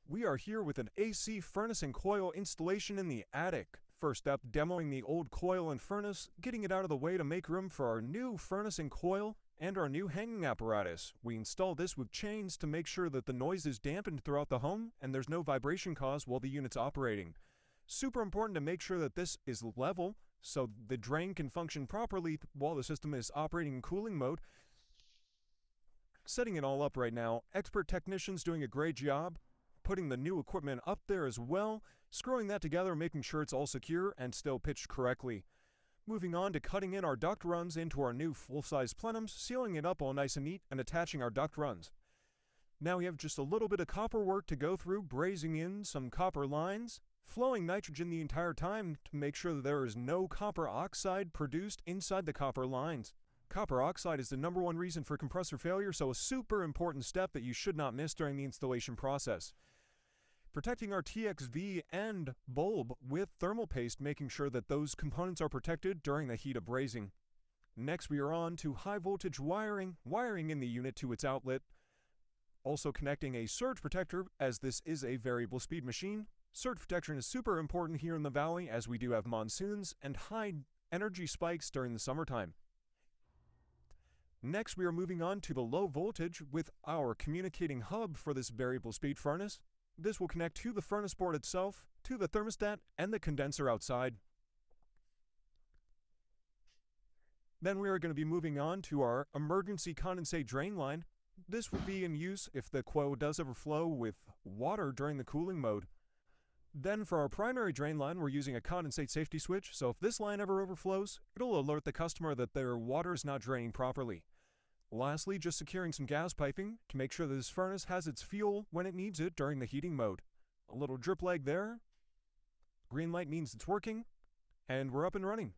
We are here with an AC furnace and coil installation in the attic. First up, demoing the old coil and furnace, getting it out of the way to make room for our new furnace and coil and our new hanging apparatus. We install this with chains to make sure that the noise is dampened throughout the home and there's no vibration caused while the unit's operating. Super important to make sure that this is level so the drain can function properly while the system is operating in cooling mode. Setting it all up right now, expert technicians doing a great job. Putting the new equipment up there as well, screwing that together, making sure it's all secure and still pitched correctly. Moving on to cutting in our duct runs into our new full-size plenums, sealing it up all nice and neat, and attaching our duct runs. Now we have just a little bit of copper work to go through, brazing in some copper lines, flowing nitrogen the entire time to make sure that there is no copper oxide produced inside the copper lines. Copper oxide is the #1 reason for compressor failure, so a super important step that you should not miss during the installation process. Protecting our TXV and bulb with thermal paste, making sure that those components are protected during the heat of brazing. Next we are on to high voltage wiring in the unit to its outlet. Also connecting a surge protector, as this is a variable speed machine. Surge protection is super important here in the valley as we do have monsoons and high energy spikes during the summertime. Next, we are moving on to the low voltage with our communicating hub for this variable speed furnace. This will connect to the furnace board itself, to the thermostat, and the condenser outside. Then we are going to be moving on to our emergency condensate drain line. This will be in use if the coil does overflow with water during the cooling mode. Then for our primary drain line, we're using a condensate safety switch, so if this line ever overflows, it'll alert the customer that their water is not draining properly. Lastly, just securing some gas piping to make sure that this furnace has its fuel when it needs it during the heating mode. A little drip leg there. Green light means it's working, and we're up and running.